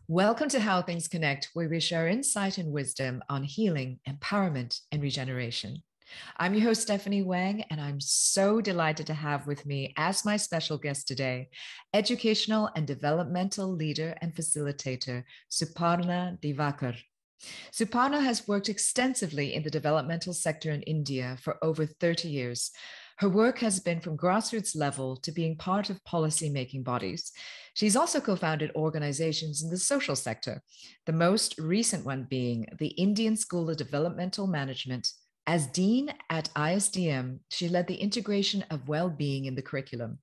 Welcome to How Things Connect, where we share insight and wisdom on healing, empowerment, and regeneration. I'm your host, Stephanie Wang, and I'm so delighted to have with me as my special guest today, educational and developmental leader and facilitator, Suparna Diwakar. Suparna has worked extensively in the developmental sector in India for over 30 years. Her work has been from grassroots level to being part of policy-making bodies. She's also co-founded organizations in the social sector, the most recent one being the Indian School of Developmental Management. As Dean at ISDM, she led the integration of well-being in the curriculum.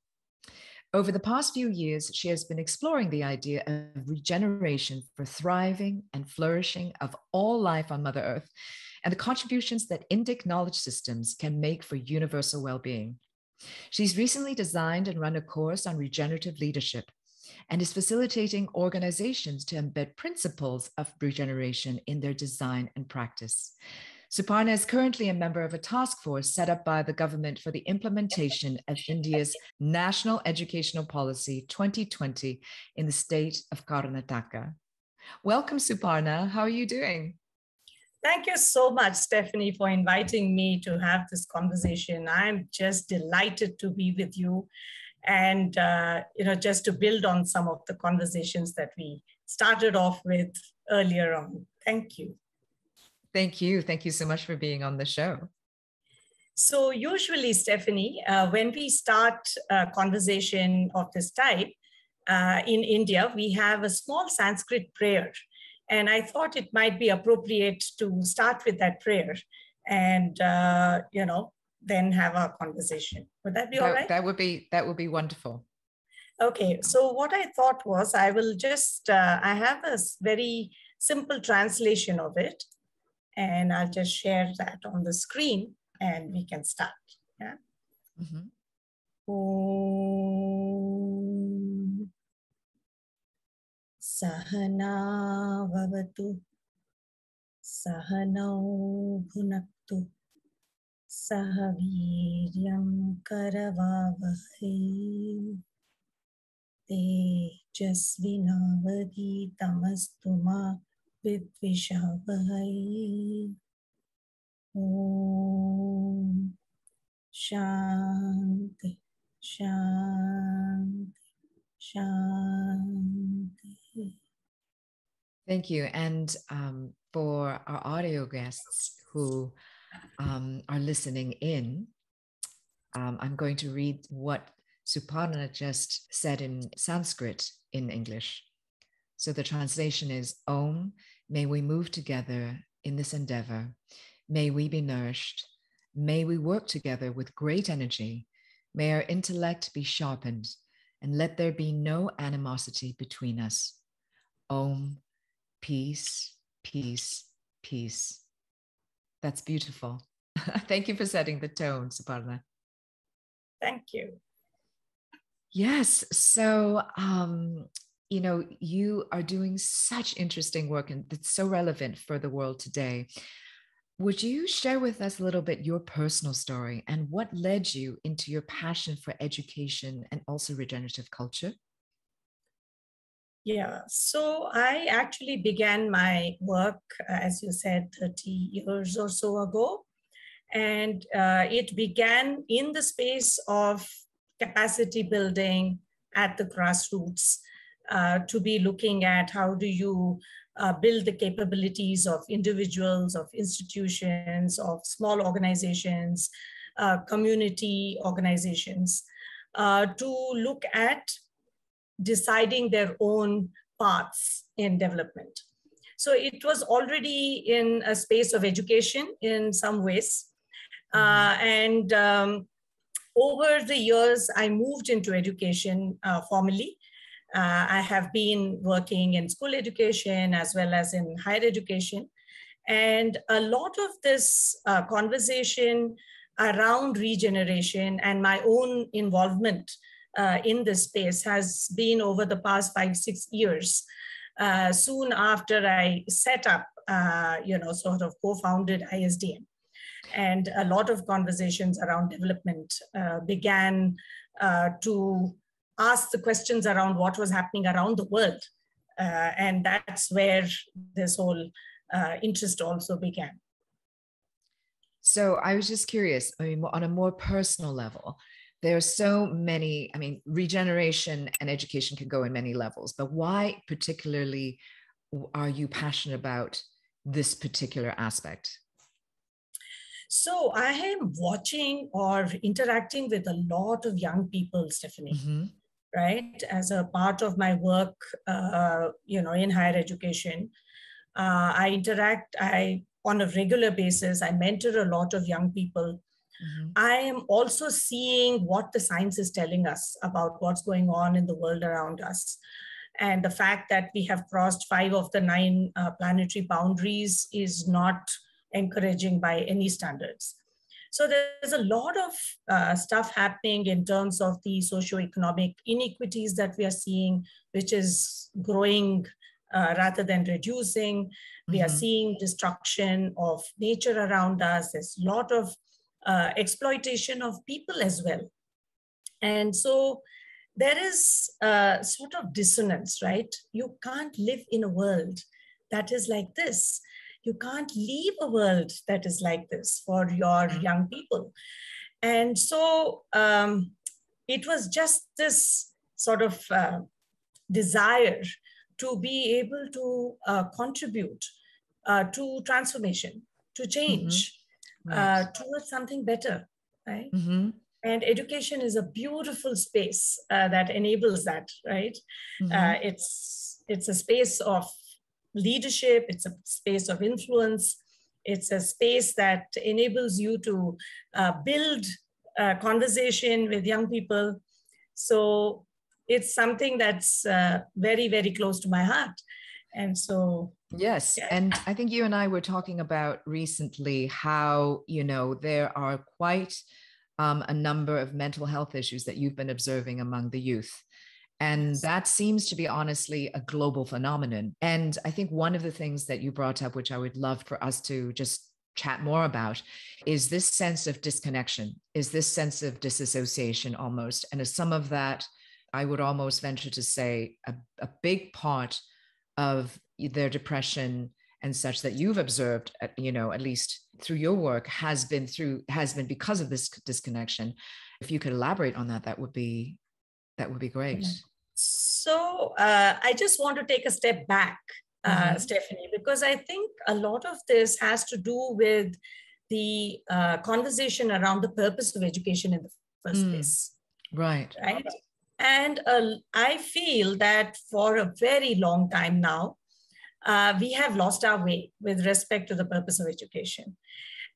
Over the past few years, she has been exploring the idea of regeneration for thriving and flourishing of all life on Mother Earth, and the contributions that Indic knowledge systems can make for universal well-being. She's recently designed and run a course on regenerative leadership and is facilitating organizations to embed principles of regeneration in their design and practice. Suparna is currently a member of a task force set up by the government for the implementation of India's National Educational Policy 2020 in the state of Karnataka. Welcome, Suparna. How are you doing? Thank you so much, Stephanie, for inviting me to have this conversation. I'm just delighted to be with you and, just to build on some of the conversations that we started off with earlier on. Thank you. Thank you. Thank you so much for being on the show. So usually, Stephanie, when we start a conversation of this type in India, we have a small Sanskrit prayer. And I thought it might be appropriate to start with that prayer and, then have our conversation. Would that be all right? That would be wonderful. Okay. So what I thought was I will just, I have a very simple translation of it, and I'll just share that on the screen and we can start. Yeah. Mm-hmm. Sahana vavatu, sahanau bhunaktu, sahaviryam karavavahe, tejasvinavadi tamastuma vidvishavahe. Om Shanti, Shanti, Shanti. Thank you. And for our audio guests who are listening in, I'm going to read what Suparna just said in Sanskrit in English. So the translation is, Om, may we move together in this endeavor. May we be nourished. May we work together with great energy. May our intellect be sharpened, and let there be no animosity between us. Om, peace, peace, peace. That's beautiful. Thank you for setting the tone, Suparna. Thank you. Yes. So, you are doing such interesting work, and it's so relevant for the world today. Would you share with us a little bit your personal story and what led you into your passion for education and also regenerative culture? Yeah, so I actually began my work, as you said, 30 years or so ago. And it began in the space of capacity building at the grassroots, to be looking at how do you build the capabilities of individuals, of institutions, of small organizations, community organizations, to look at deciding their own paths in development. So it was already in a space of education in some ways. Over the years, I moved into education formally. I have been working in school education as well as in higher education. And a lot of this conversation around regeneration and my own involvement in this space has been over the past 5-6 years. Soon after I set up, sort of co-founded ISDM. And a lot of conversations around development began to ask the questions around what was happening around the world And that's where this whole interest also began. So I was just curious, I mean, on a more personal level, there are so many, I mean, regeneration and education can go in many levels, but why particularly are you passionate about this particular aspect? So I am watching or interacting with a lot of young people, Stephanie, right? As a part of my work, in higher education, I interact, on a regular basis, I mentor a lot of young people. I am also seeing what the science is telling us about what's going on in the world around us. And the fact that we have crossed 5 of the 9 planetary boundaries is not encouraging by any standards. So there's a lot of stuff happening in terms of the socioeconomic inequities that we are seeing, which is growing rather than reducing. We are seeing destruction of nature around us. There's a lot of exploitation of people as well. And so there is a sort of dissonance, right? You can't live in a world that is like this. You can't leave a world that is like this for your young people. And so it was just this sort of desire to be able to contribute to transformation, to change, towards something better, right? And education is a beautiful space that enables that, right? It's a space of leadership. It's a space of influence. It's a space that enables you to build conversation with young people. So it's something that's very, very close to my heart. And so, yes. Yeah. And I think you and I were talking about recently how, there are quite a number of mental health issues that you've been observing among the youth. And that seems to be honestly a global phenomenon. And I think one of the things that you brought up, which I would love for us to just chat more about, is this sense of disconnection, is this sense of disassociation almost. And as some of that, I would almost venture to say a big part of their depression and such that you've observed, at least through your work, has been because of this disconnection. If you could elaborate on that, that would be great. So I just want to take a step back, Stephanie, because I think a lot of this has to do with the conversation around the purpose of education in the first place. Right. And I feel that for a very long time now, we have lost our way with respect to the purpose of education.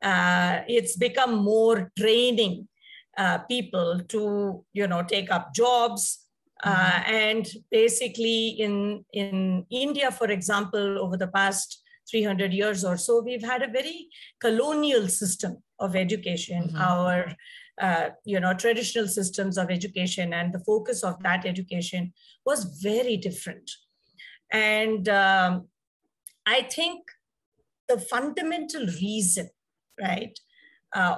It's become more draining people to, take up jobs. And basically in India, for example, over the past 300 years or so, we've had a very colonial system of education, our traditional systems of education, and the focus of that education was very different. And I think the fundamental reason, right,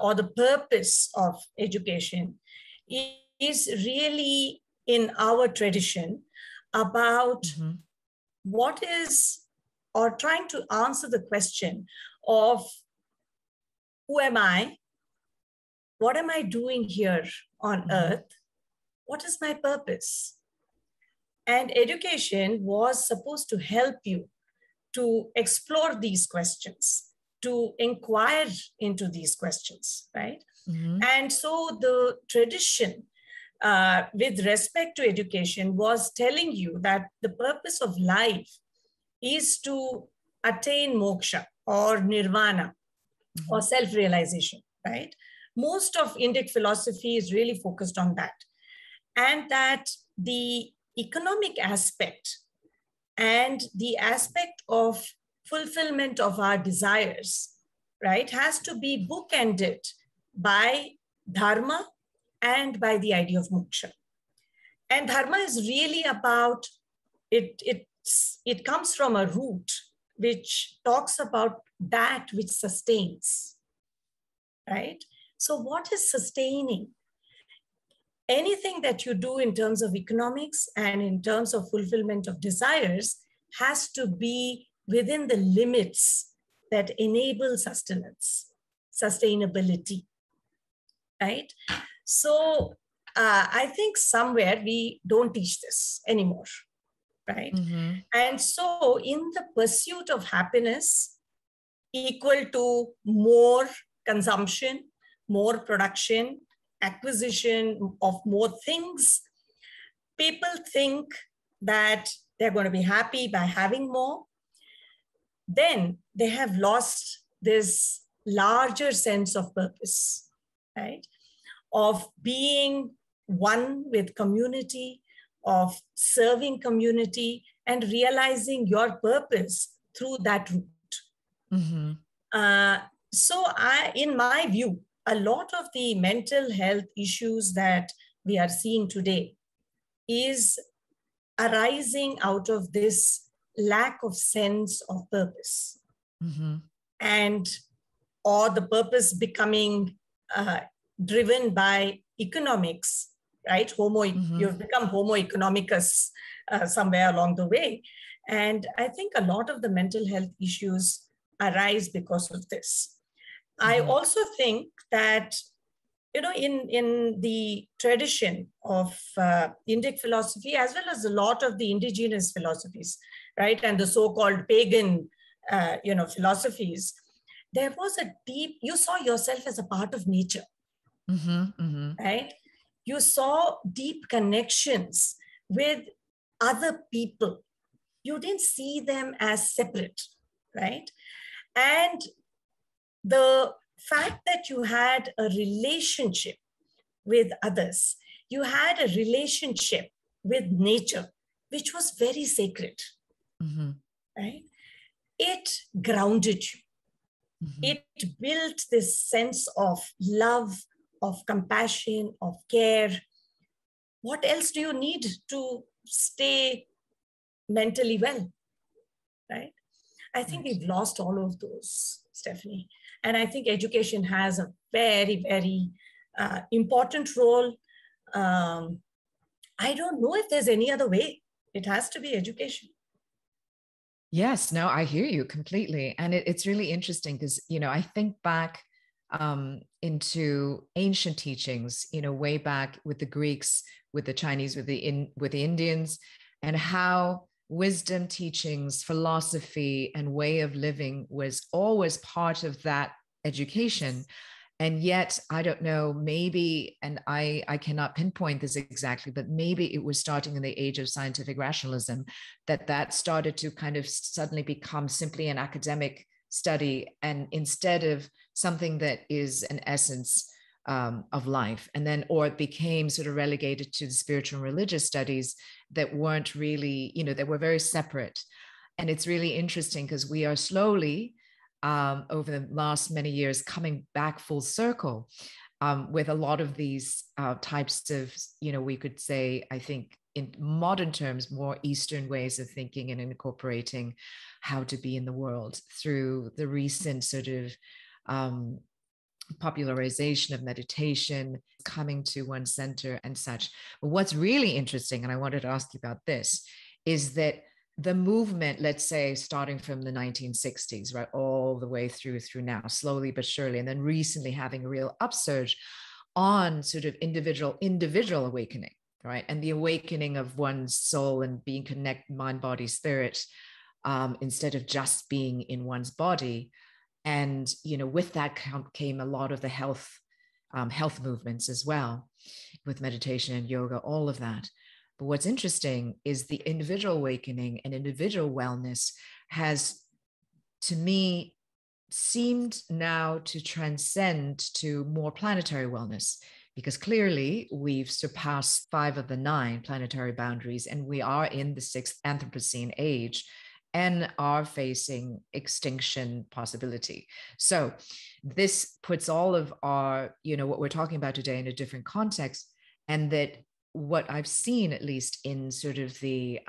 or the purpose of education is really in our tradition about what is, or trying to answer the question of who am I? What am I doing here on earth? What is my purpose? And education was supposed to help you to explore these questions, to inquire into these questions, right? And so the tradition with respect to education was telling you that the purpose of life is to attain moksha or nirvana or self-realization, right? Most of Indic philosophy is really focused on that. And that the economic aspect and the aspect of fulfillment of our desires, right, has to be bookended by dharma and by the idea of moksha. And dharma is really about, it comes from a root which talks about that which sustains, right? So what is sustaining? Anything that you do in terms of economics and in terms of fulfillment of desires has to be within the limits that enable sustainability, right? So I think somewhere we don't teach this anymore, right? Mm-hmm. And so in the pursuit of happiness equal to more consumption, more production, acquisition of more things, people think that they're going to be happy by having more. Then they have lost this larger sense of purpose, right? Of being one with community, of serving community, and realizing your purpose through that route. Mm-hmm. In my view, a lot of the mental health issues that we are seeing today is arising out of this lack of sense of purpose. Mm-hmm. And or the purpose becoming driven by economics, right? You've become homo economicus somewhere along the way. And I think a lot of the mental health issues arise because of this. I also think that, in the tradition of Indic philosophy, as well as a lot of the indigenous philosophies, right, and the so-called pagan, philosophies, there was a deep, you saw yourself as a part of nature, right? You saw deep connections with other people. You didn't see them as separate, right? And the fact that you had a relationship with others, you had a relationship with nature, which was very sacred, right? It grounded you. It built this sense of love, of compassion, of care. What else do you need to stay mentally well, right? I think we've lost all of those, Stephanie. And I think education has a very, very important role. I don't know if there's any other way. It has to be education. Yes, no, I hear you completely. And it's really interesting because, I think back into ancient teachings, way back with the Greeks, with the Chinese, with the Indians, and how wisdom teachings, philosophy, and way of living was always part of that education. And yet, I don't know, maybe, and I cannot pinpoint this exactly, but maybe it was starting in the age of scientific rationalism that started to kind of suddenly become simply an academic study, and instead of something that is an essence of life. And then, or it became sort of relegated to the spiritual and religious studies that weren't really, that were very separate. And it's really interesting because we are slowly, over the last many years, coming back full circle with a lot of these types of, we could say, I think in modern terms, more Eastern ways of thinking and incorporating how to be in the world through the recent sort of popularization of meditation, coming to one center and such. But what's really interesting, and I wanted to ask you about this, is that the movement, let's say, starting from the 1960s, right, all the way through now, slowly but surely, and then recently having a real upsurge on sort of individual awakening, right, and the awakening of one's soul and being connected, mind, body, spirit, instead of just being in one's body. And, with that came a lot of the health movements as well, with meditation and yoga, all of that. But what's interesting is the individual awakening and individual wellness has, to me, seemed now to transcend to more planetary wellness, because clearly we've surpassed 5 of the 9 planetary boundaries, and we are in the 6th Anthropocene age and are facing extinction possibility. So this puts all of our, what we're talking about today in a different context. And that what I've seen, at least in sort of the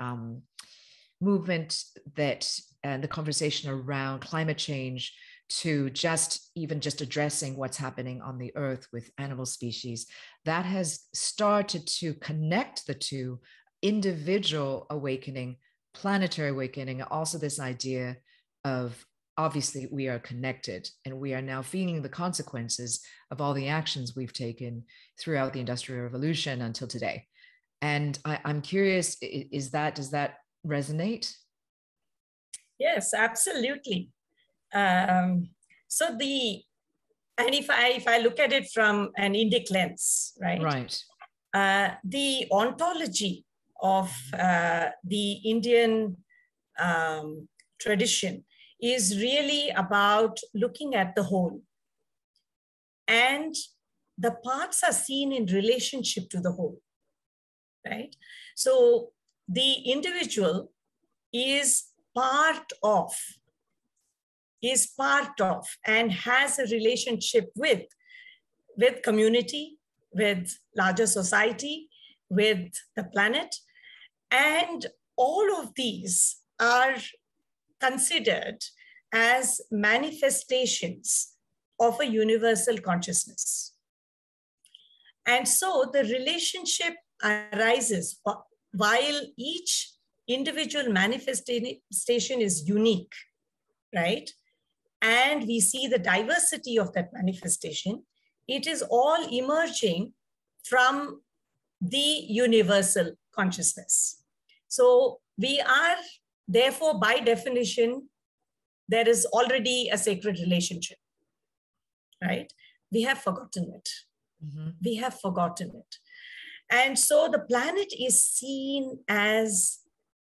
movement that, and the conversation around climate change, to just addressing what's happening on the earth with animal species, that has started to connect the two, individual awakening planetary awakening, also this idea of obviously we are connected and we are now feeling the consequences of all the actions we've taken throughout the Industrial Revolution until today. And I'm curious, does that resonate? Yes, absolutely. And if I look at it from an Indic lens, right? Right. The ontology of the Indian tradition is really about looking at the whole. And the parts are seen in relationship to the whole, right? So the individual is part of and has a relationship with community, with larger society, with the planet. And all of these are considered as manifestations of a universal consciousness. And so the relationship arises while each individual manifestation is unique, right? And we see the diversity of that manifestation. It is all emerging from the universal consciousness. So we are, therefore, by definition, there is already a sacred relationship, right? We have forgotten it. Mm-hmm. We have forgotten it. And so the planet is seen as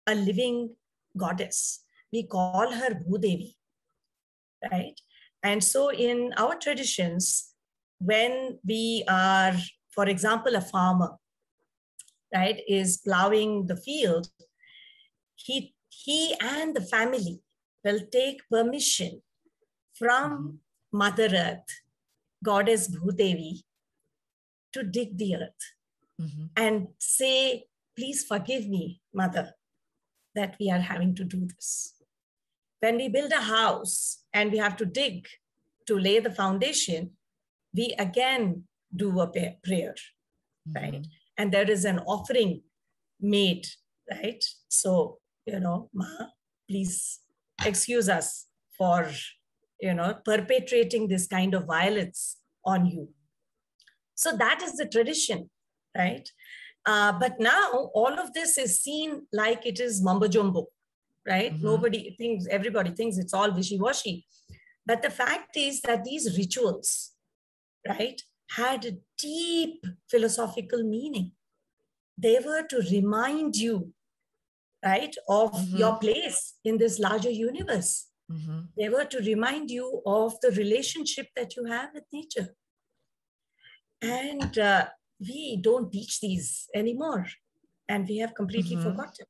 a living goddess. We call her Bhudevi, right? And so in our traditions, when we are, for example, a farmer, right, is plowing the field, he and the family will take permission from Mother Earth, Goddess Bhudevi, to dig the earth and say, please forgive me, Mother, that we are having to do this. When we build a house and we have to dig to lay the foundation, we again do a prayer, right? And there is an offering made, right? So, Ma, please excuse us for, perpetrating this kind of violence on you. So that is the tradition, right? But now all of this is seen like it is mumbo jumbo, right? Everybody thinks it's all wishy-washy. But the fact is that these rituals, right, had a deep philosophical meaning. They were to remind you, right, of your place in this larger universe. They were to remind you of the relationship that you have with nature. And we don't teach these anymore. And we have completely forgotten.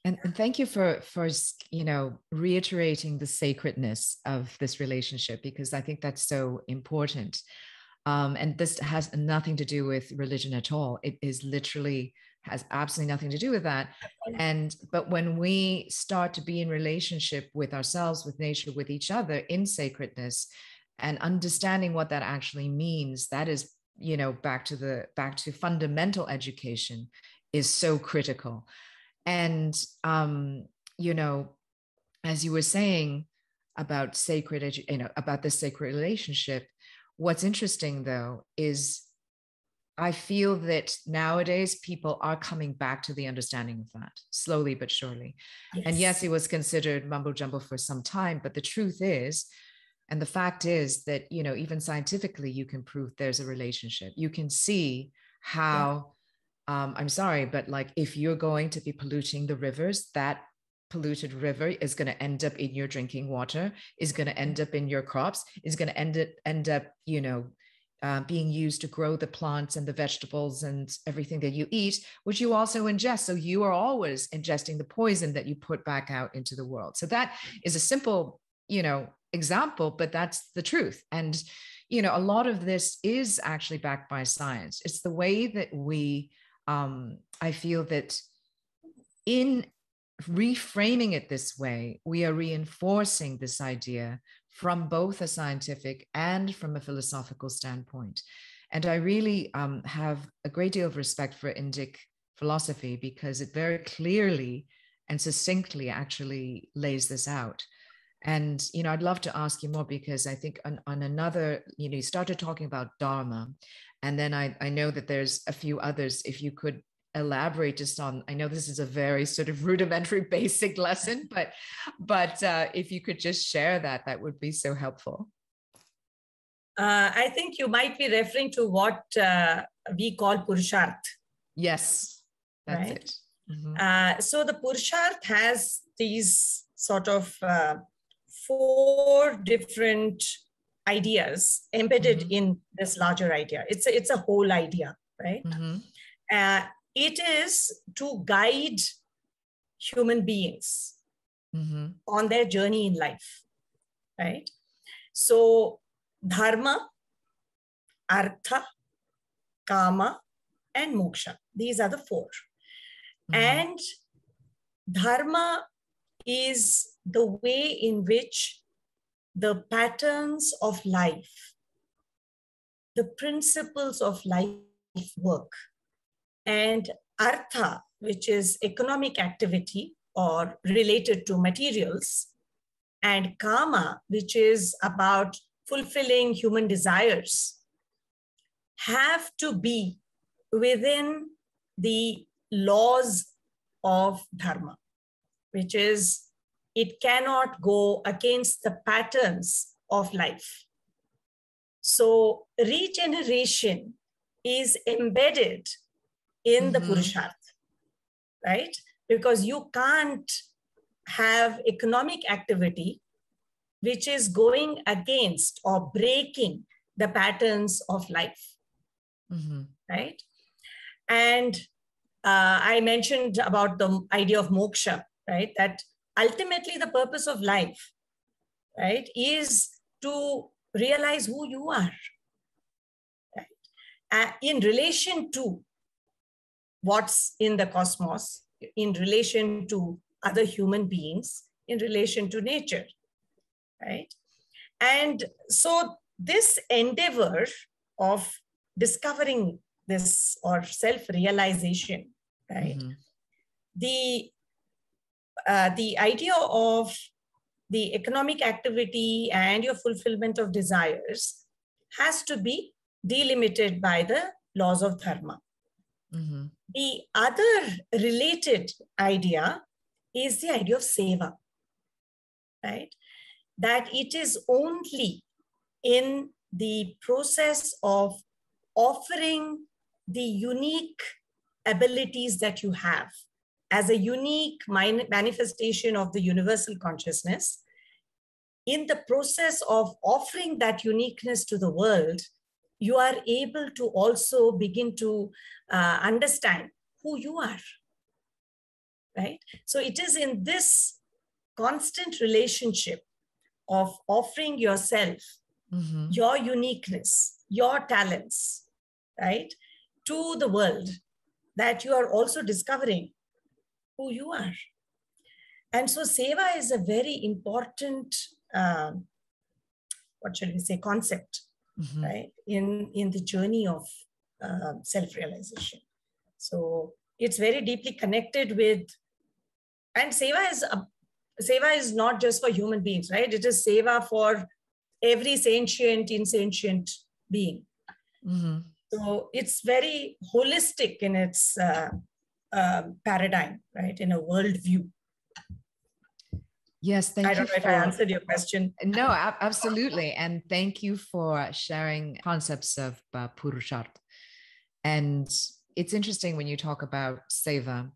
And thank you for reiterating the sacredness of this relationship, because I think that's so important. And this has nothing to do with religion at all. It is literally has absolutely nothing to do with that. But when we start to be in relationship with ourselves, with nature, with each other in sacredness, and understanding what that actually means, that is, back to fundamental education is so critical. And, as you were saying about about this sacred relationship, what's interesting though, is I feel that nowadays people are coming back to the understanding of that slowly but surely. Yes. And yes, it was considered mumbo jumbo for some time, but the truth is, and the fact is that, even scientifically, you can prove there's a relationship. You can see how, I'm sorry, but like if you're going to be polluting the rivers, that polluted river is going to end up in your drinking water, is going to end up in your crops, is going to end up, being used to grow the plants and the vegetables and everything that you eat, which you also ingest. So you are always ingesting the poison that you put back out into the world. So that is a simple, example, but that's the truth. And, a lot of this is actually backed by science. It's the way that we, I feel that in reframing it this way, we are reinforcing this idea from both a scientific and from a philosophical standpoint. And I really have a great deal of respect for Indic philosophy, because it very clearly and succinctly actually lays this out. And, I'd love to ask you more, because I think on another, you started talking about Dharma. And then I know that there's a few others. If you could elaborate just on, I know this is a very sort of rudimentary basic lesson, but if you could just share that, that would be so helpful. I think you might be referring to what we call Pusharta. Yes, that's right? it. Mm-hmm. So the Pusharta has these sort of 4 different ideas embedded Mm-hmm. in this larger idea. It's a whole idea, right? Mm-hmm. It is to guide human beings mm-hmm. on their journey in life, right? So dharma, artha, kama, and moksha. These are the 4. Mm-hmm. And dharma is the way in which the patterns of life, the principles of life work. And artha, which is economic activity or related to materials, and kama, which is about fulfilling human desires, have to be within the laws of dharma, which is it cannot go against the patterns of life. So regeneration is embedded in the Pusharta, right? Because you can't have economic activity which is going against or breaking the patterns of life, right? And I mentioned about the idea of moksha, right? That ultimately the purpose of life, right, is to realize who you are, right? In relation to what's in the cosmos, in relation to other human beings, in relation to nature, right? And so this endeavor of discovering this or self-realization, right? The idea of the economic activity and your fulfillment of desires has to be delimited by the laws of dharma. The other related idea is the idea of seva, right? That it is only in the process of offering the unique abilities that you have as a unique manifestation of the universal consciousness. In the process of offering that uniqueness to the world, you are able to also begin to understand who you are, right? So it is in this constant relationship of offering yourself, your uniqueness, your talents, right, to the world, that you are also discovering who you are. And so seva is a very important, what shall we say, concept, right, in the journey of self-realization. So it's very deeply connected with, and seva is not just for human beings, right? It is seva for every sentient, insentient being. So it's very holistic in its paradigm, right? In a worldview. Yes, thank you. I don't know if I answered your question. No, absolutely. And thank you for sharing concepts of Pusharta. And it's interesting when you talk about seva,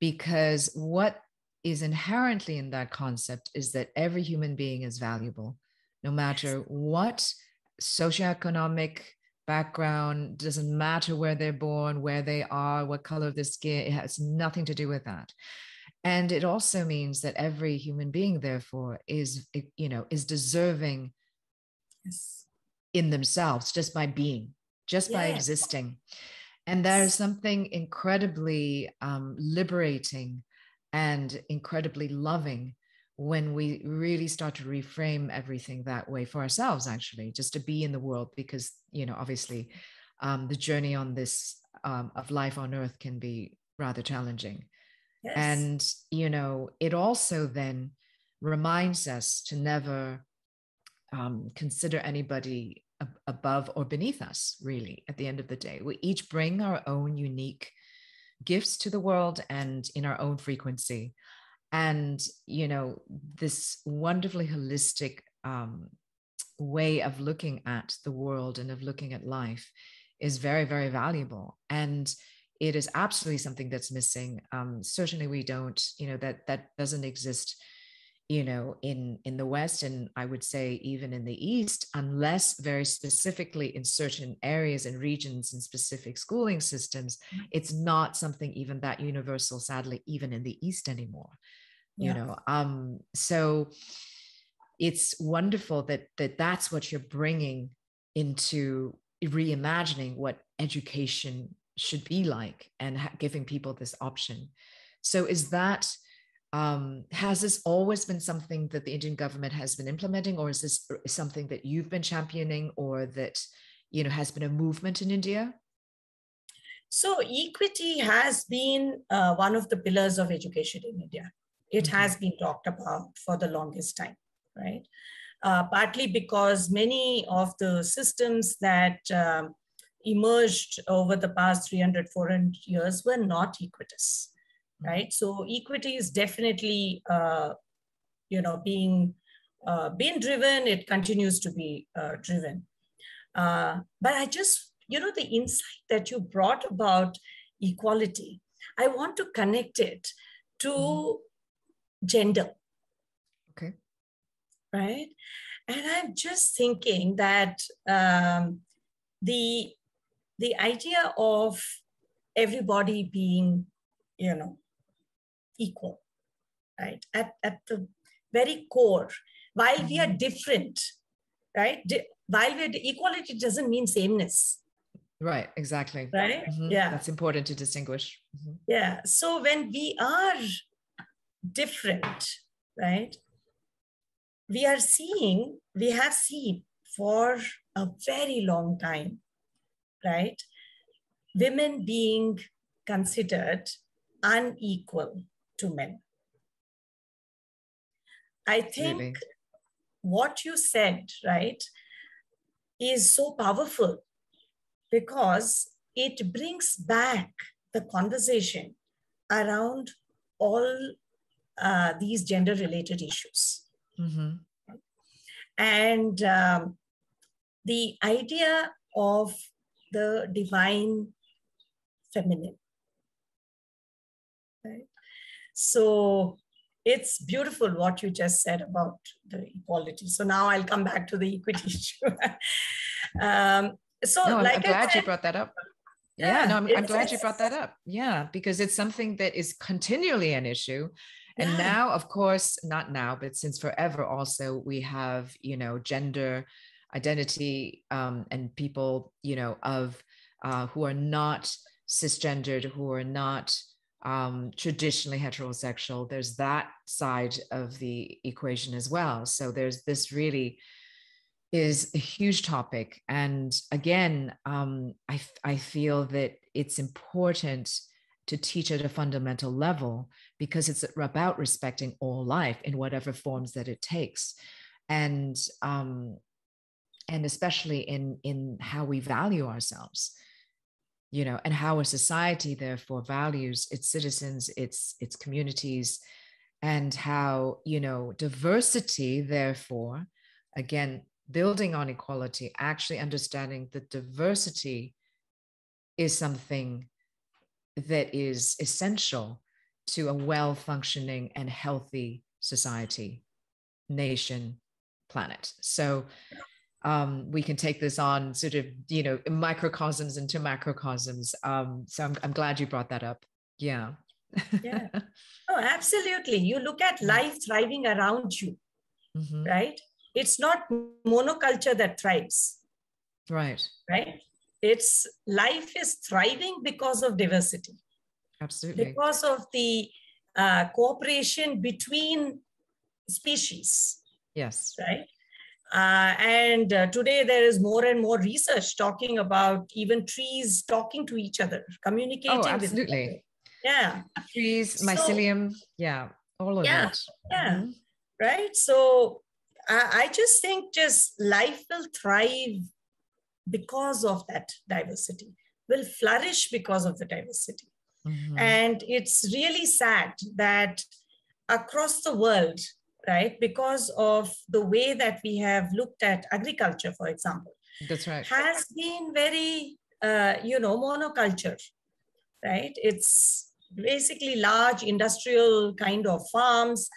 because what is inherently in that concept is that every human being is valuable, no matter what socioeconomic background, doesn't matter where they're born, where they are, what color of their skin, it has nothing to do with that. And it also means that every human being, therefore, is deserving in themselves just by being, just by existing. And there is something incredibly liberating and incredibly loving when we really start to reframe everything that way for ourselves, actually, just to be in the world, because, obviously the journey on this of life on earth can be rather challenging. Yes. And, it also then reminds us to never consider anybody above or beneath us, really, at the end of the day. We each bring our own unique gifts to the world and in our own frequency. And, this wonderfully holistic way of looking at the world and of looking at life is very, very valuable. And it is absolutely something that's missing. Certainly we don't, that doesn't exist, in the West, and I would say even in the East, unless very specifically in certain areas and regions and specific schooling systems. It's not something even that universal, sadly, even in the East anymore. Yeah. So it's wonderful that that's what you're bringing into reimagining what education should be like, and giving people this option. So is that, has this always been something that the Indian government has been implementing, or is this something that you've been championing, or that, has been a movement in India? So equity has been one of the pillars of education in India. It has been talked about for the longest time, right? Partly because many of the systems that emerged over the past 300, 400 years were not equitous, right? So equity is definitely, being driven. It continues to be driven. But I just, the insight that you brought about equality, I want to connect it to gender. Okay. Right. And I'm just thinking that the idea of everybody being, equal, right? At the very core, while we are different, right? While we're equality doesn't mean sameness. Right, exactly. Right? Yeah. That's important to distinguish. Yeah. So when we are different, right? We have seen for a very long time, right? Women being considered unequal to men. I think what you said, right, is so powerful, because it brings back the conversation around all these gender-related issues. And the idea of the divine feminine. Right? So it's beautiful what you just said about the equality. So now I'll come back to the equity issue. I'm glad you brought that up. I'm glad you brought that up. Yeah, because it's something that is continually an issue. And now, of course, not now, but since forever also, we have, gender identity and people, of who are not cisgendered, who are not traditionally heterosexual. There's that side of the equation as well. So there's this really is a huge topic. And again, I feel that it's important to teach at a fundamental level, because it's about respecting all life in whatever forms that it takes. And especially in how we value ourselves, and how a society therefore values its citizens, its communities, and how, diversity, therefore, again, building on equality, actually understanding that diversity is something that is essential to a well-functioning and healthy society, nation, planet. So we can take this on sort of, microcosms into macrocosms. So I'm glad you brought that up. Yeah. Yeah. Oh, absolutely. You look at life thriving around you, right? It's not monoculture that thrives. Right. Right? It's life is thriving because of diversity. Absolutely. Because of the cooperation between species. Yes. Right? And today there is more and more research talking about even trees talking to each other, communicating. Oh, absolutely. With each other. Yeah. Trees, So, mycelium. Yeah. All of yeah. it. Yeah. Mhm. Right. So I just think just life will thrive because of that diversity, will flourish because of the diversity. Mhm. And it's really sad that across the world, right, because of the way that we have looked at agriculture, for example, That's right. has been very, monoculture, right? It's basically large industrial kind of farms.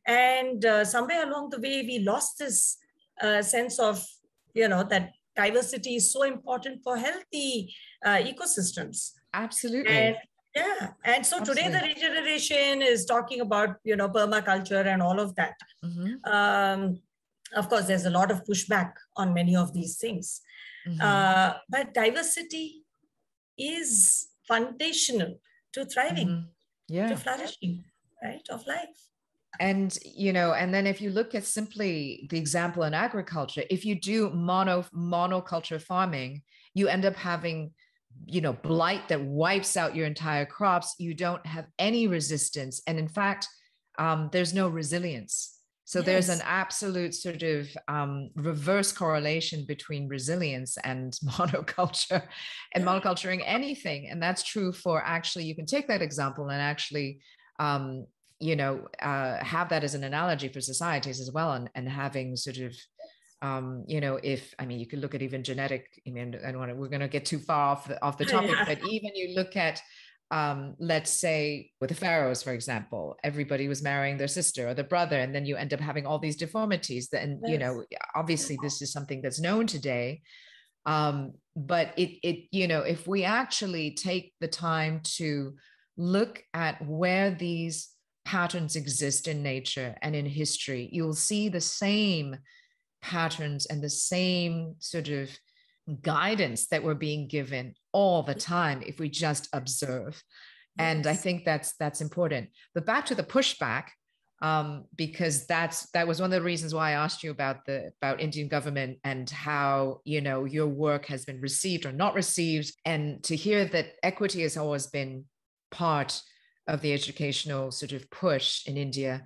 And somewhere along the way, we lost this sense of, that diversity is so important for healthy ecosystems. And Absolutely. yeah, and so today the Absolutely. regeneration is talking about, permaculture and all of that. Mhm. Um, of course, there's a lot of pushback on many of these things. Mhm. But diversity is foundational to thriving, Mhm. to Yeah. flourishing, right, of life. And and then if you look at simply the example in agriculture, if you do monoculture farming, you end up having blight that wipes out your entire crops. You don't have any resistance, and in fact, there's no resilience. So there's an Yes. absolute sort of reverse correlation between resilience and monoculture and Yeah. monoculturing anything. And that's true for, actually, you can take that example and actually have that as an analogy for societies as well, and having sort of if, I mean, you could look at even genetic. I mean, I don't want to, we're going to get too far off the topic, Yeah. but even you look at let's say with the pharaohs, for example, everybody was marrying their sister or their brother, and then you end up having all these deformities that, and Yes. obviously this is something that's known today. But if we actually take the time to look at where these patterns exist in nature and in history, you'll see the same patterns and the same sort of guidance that we're being given all the time if we just observe. And I Yes. think that's important. But back to the pushback, because that was one of the reasons why I asked you about Indian government and how your work has been received or not received, and to hear that equity has always been part of the educational sort of push in India,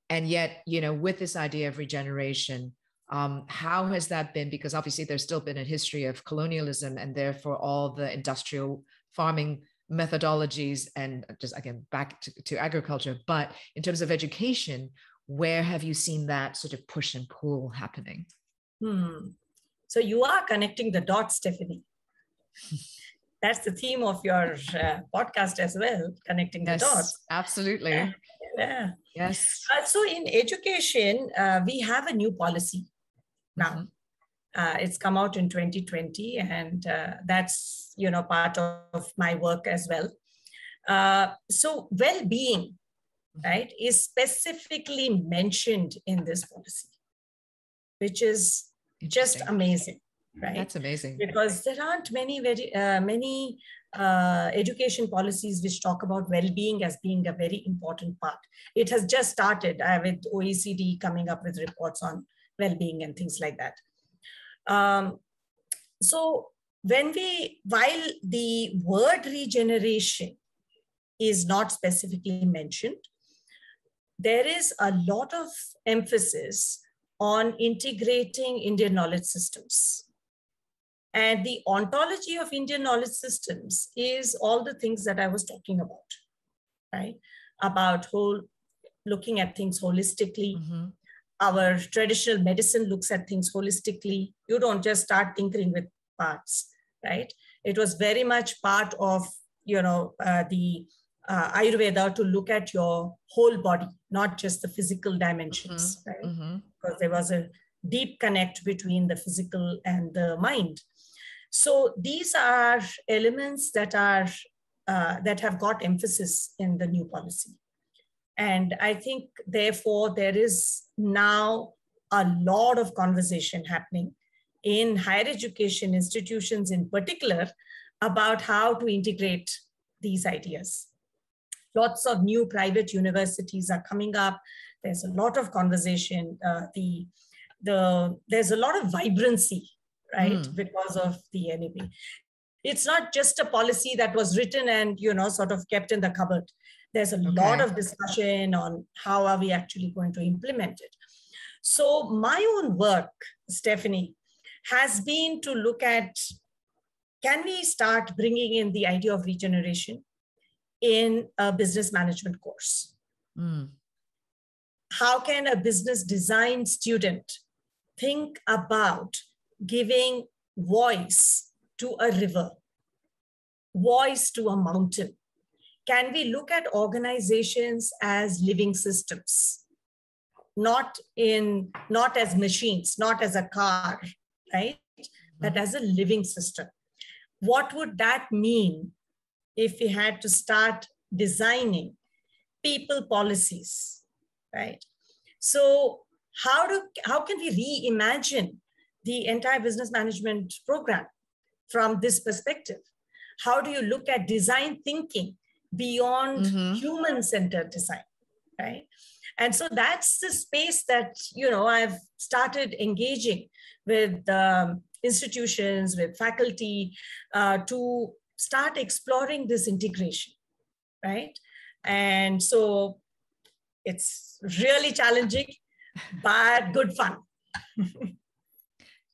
and yet with this idea of regeneration, how has that been? Because obviously there's still been a history of colonialism, and therefore all the industrial farming methodologies, and just again back to agriculture. But in terms of education, where have you seen that sort of push and pull happening? So you are connecting the dots, Stephanie. That's the theme of your podcast as well, connecting the Yes, dots. absolutely. Yeah. Yes. So in education, we have a new policy now. Mm-hmm. It's come out in 2020, and that's part of my work as well. So well-being, right, is specifically mentioned in this policy, which is just amazing, right? That's amazing. Because there aren't many education policies which talk about well-being as being a very important part. It has just started with OECD coming up with reports on well-being and things like that. So while the word regeneration is not specifically mentioned, there is a lot of emphasis on integrating Indian knowledge systems. And the ontology of Indian knowledge systems is all the things that I was talking about, right? About looking at things holistically. Mm-hmm. Our traditional medicine looks at things holistically. You don't just start tinkering with parts, right? It was very much part of, the Ayurveda to look at your whole body, not just the physical dimensions, mm-hmm. right? Mm-hmm. Because there was a deep connect between the physical and the mind. So these are elements that have got emphasis in the new policy. And I think, therefore, there is now a lot of conversation happening in higher education institutions in particular about how to integrate these ideas. Lots of new private universities are coming up. There's a lot of conversation. There's a lot of vibrancy, right, because of the NEP. It's not just a policy that was written and, sort of kept in the cupboard. There's a lot of discussion on how are we actually going to implement it. So my own work, Stephanie, has been to look at, can we start bringing in the idea of regeneration in a business management course? How can a business design student think about giving voice to a river, voice to a mountain? Can we look at organizations as living systems, not as machines, not as a car, right? But as a living system? What would that mean if we had to start designing people policies, right? So how can we reimagine the entire business management program from this perspective? How do you look at design thinking beyond human-centered design, right? And so that's the space that, I've started engaging with institutions, with faculty, to start exploring this integration, right? And so it's really challenging, but good fun.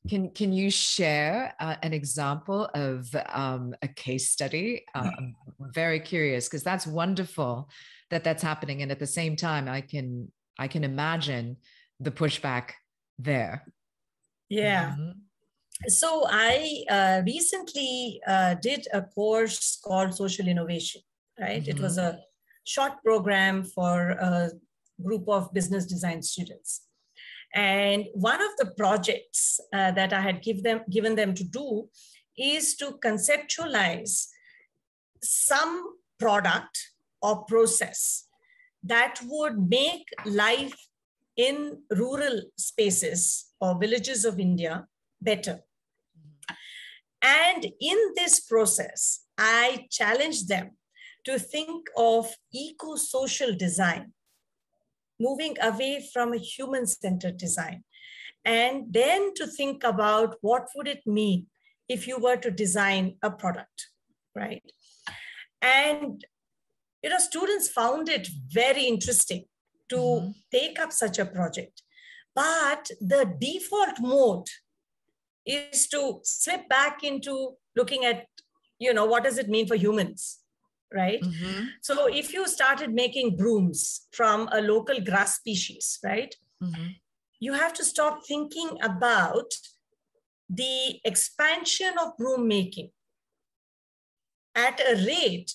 Can you share an example of a case study? I'm very curious, because that's wonderful that that's happening. And at the same time, I can imagine the pushback there. Yeah. So I recently did a course called Social Innovation, right? It was a short program for a group of business design students. And one of the projects that I had given them to do is to conceptualize some product or process that would make life in rural spaces or villages of India better. And in this process, I challenged them to think of eco-social design, moving away from a human-centered design, and then to think about what would it mean if you were to design a product, right? And, students found it very interesting to take up such a project. But the default mode is to slip back into looking at, what does it mean for humans? Right? So if you started making brooms from a local grass species, right? You have to stop thinking about the expansion of broom making at a rate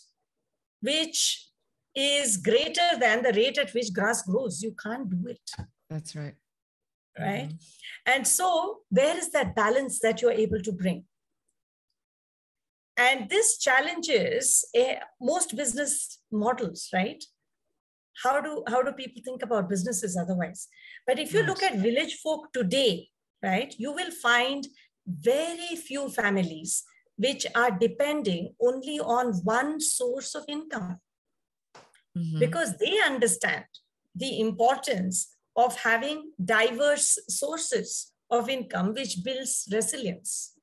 which is greater than the rate at which grass grows. You can't do it. That's right. Right? And so where is that balance that you're able to bring? And this challenges most business models, right? How do people think about businesses otherwise? But if you look at village folk today, right, you will find very few families which are depending only on one source of income, because they understand the importance of having diverse sources of income, which builds resilience.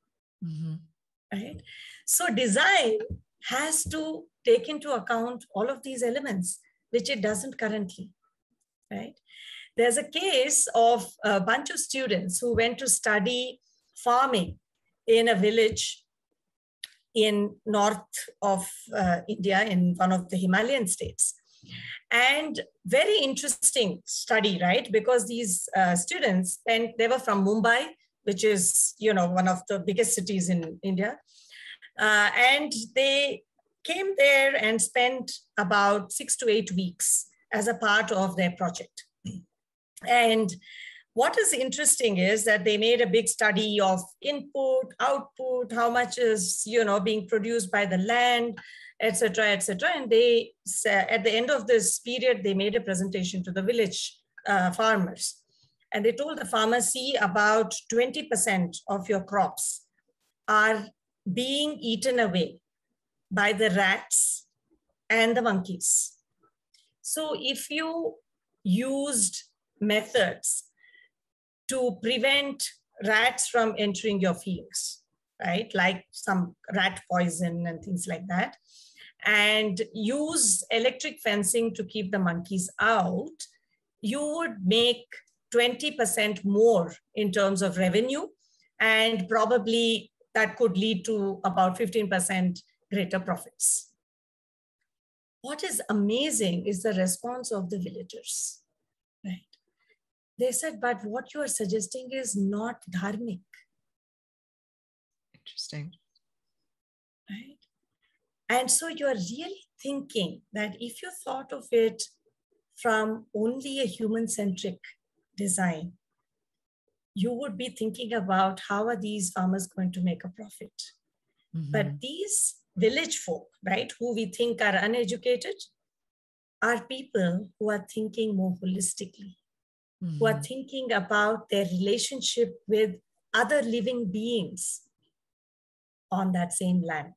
Right? So design has to take into account all of these elements, which it doesn't currently, right? There's a case of a bunch of students who went to study farming in a village in north of India, in one of the Himalayan states. And very interesting study, right? Because these students, and they were from Mumbai, which is, one of the biggest cities in India. And they came there and spent about 6 to 8 weeks as a part of their project. And what is interesting is that they made a big study of input, output, how much is, being produced by the land, et cetera, et cetera. And they, at the end of this period, they made a presentation to the village farmers. And they told the farmers, see, about 20% of your crops are being eaten away by the rats and the monkeys. So if you used methods to prevent rats from entering your fields, right? Like some rat poison and things like that, and use electric fencing to keep the monkeys out, you would make 20% more in terms of revenue, and probably that could lead to about 15% greater profits. What is amazing is the response of the villagers, right? They said, but what you are suggesting is not dharmic. Interesting. Right? And so you're really thinking that if you thought of it from only a human-centric design, you would be thinking about how are these farmers going to make a profit. Mm-hmm. But these village folk, right, who we think are uneducated, are people who are thinking more holistically, Mm-hmm. who are thinking about their relationship with other living beings on that same land.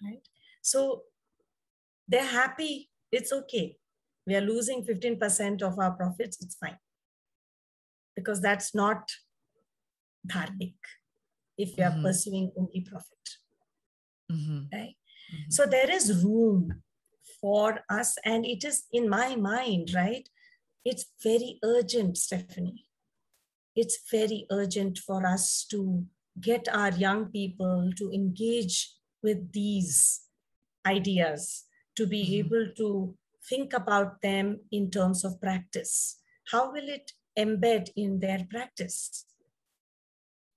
Right? So they're happy, it's okay. We are losing 15% of our profits, it's fine. Because that's not dharmic if we are Mm-hmm. pursuing only profit. Mm-hmm. Right? Mm-hmm. So there is room for us, and it is in my mind, right? It's very urgent, Stephanie. It's very urgent for us to get our young people to engage with these ideas, to be Mm-hmm. able to think about them in terms of practice. How will it embed in their practice?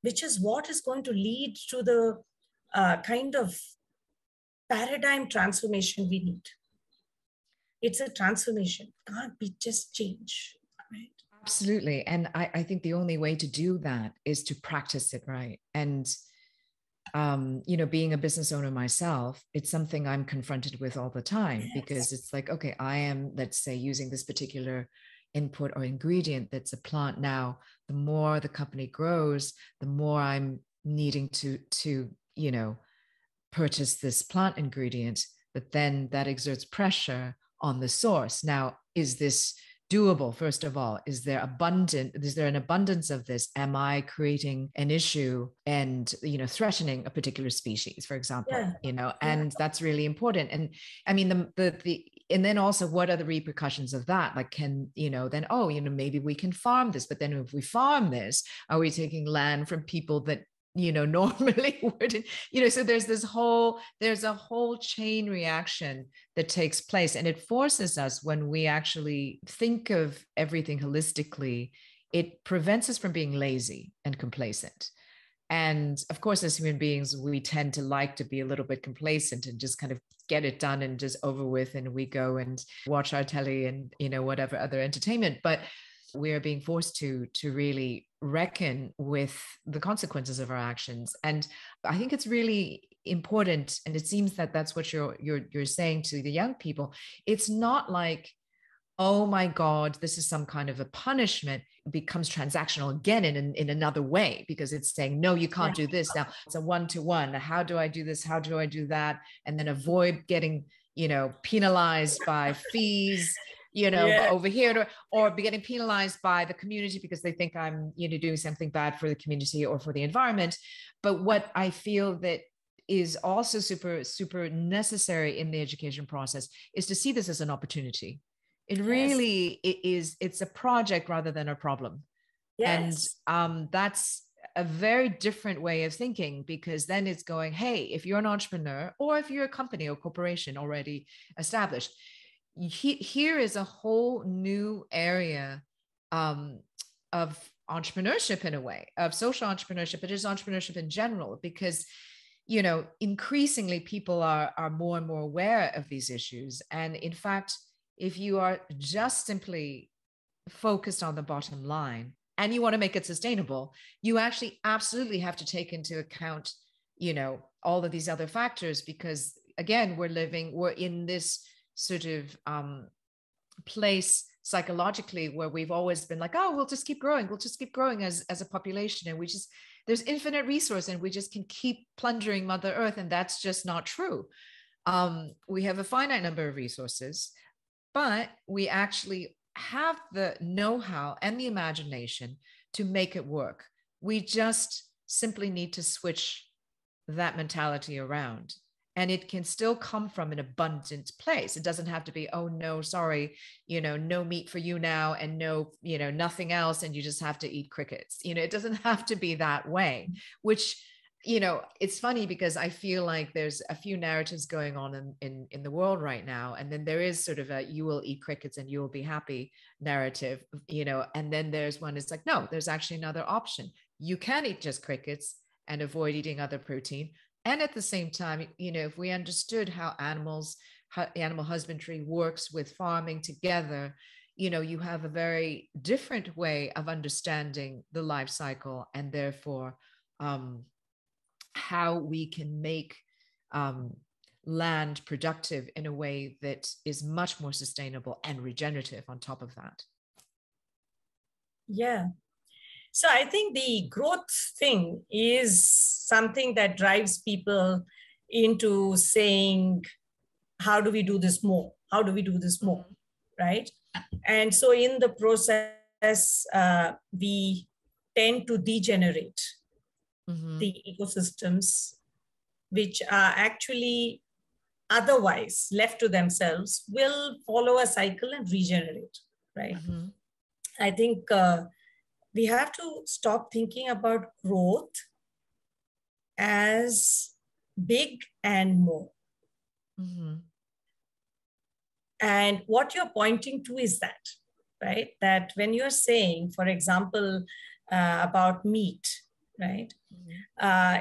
Which is what is going to lead to the kind of paradigm transformation we need. It's a transformation, it can't be just change, right? Absolutely. And I think the only way to do that is to practice it right. And, being a business owner myself, it's something I'm confronted with all the time. Yes. Because it's like, okay, I am, let's say, using this particular input or ingredient that's a plant now. The more the company grows, the more I'm needing to purchase this plant ingredient, but then that exerts pressure on the source. Now, is this doable? First of all, is there an abundance of this? Am I creating an issue and threatening a particular species, for example? Yeah. And that's really important. And I mean, and then also, what are the repercussions of that? Like, maybe we can farm this, but then if we farm this, are we taking land from people that normally wouldn't, so there's a whole chain reaction that takes place, and it forces us, when we actually think of everything holistically, it prevents us from being lazy and complacent. And of course, as human beings, we tend to like to be a little bit complacent and just kind of get it done and just over with, and we go and watch our telly and whatever other entertainment. But we are being forced to really reckon with the consequences of our actions. And I think it's really important, and it seems that that's what you're saying to the young people. It's not like, oh my God, this is some kind of a punishment. It becomes transactional again in another way, because it's saying, no, you can't do this. Now it's a one-to-one. How do I do this? How do I do that? And then avoid getting penalized by fees over here, or be getting penalized by the community because they think I'm doing something bad for the community or for the environment. But what I feel that is also super, super necessary in the education process is to see this as an opportunity. It really it's a project rather than a problem. Yes. And that's a very different way of thinking, because then it's going, hey, if you're an entrepreneur, or if you're a company or corporation already established, here is a whole new area of entrepreneurship, in a way, of social entrepreneurship, but just entrepreneurship in general, because increasingly people are more and more aware of these issues. And in fact, if you are just simply focused on the bottom line and you want to make it sustainable, you actually absolutely have to take into account all of these other factors, because again, we're in this sort of place psychologically where we've always been like, oh, we'll just keep growing as a population, and there's infinite resource and we just can keep plundering Mother Earth. And that's just not true. We have a finite number of resources, but we actually have the know-how and the imagination to make it work. We just simply need to switch that mentality around. And it can still come from an abundant place. It doesn't have to be, oh no, sorry, no meat for you now, and no, nothing else, and you just have to eat crickets. It doesn't have to be that way, which, it's funny because I feel like there's a few narratives going on in the world right now. And then there is sort of a, you will eat crickets and you will be happy narrative, and then there's one, it's like, no, there's actually another option. You can eat just crickets and avoid eating other protein. And at the same time, if we understood how animal husbandry works with farming together, you have a very different way of understanding the life cycle, and therefore how we can make land productive in a way that is much more sustainable and regenerative on top of that. Yeah. So I think the growth thing is something that drives people into saying, how do we do this more? How do we do this more? Right? And so in the process, we tend to degenerate the ecosystems, which are actually otherwise left to themselves, will follow a cycle and regenerate, right? I think we have to stop thinking about growth as big and more. And what you're pointing to is that, right? That when you're saying, for example, about meat, right?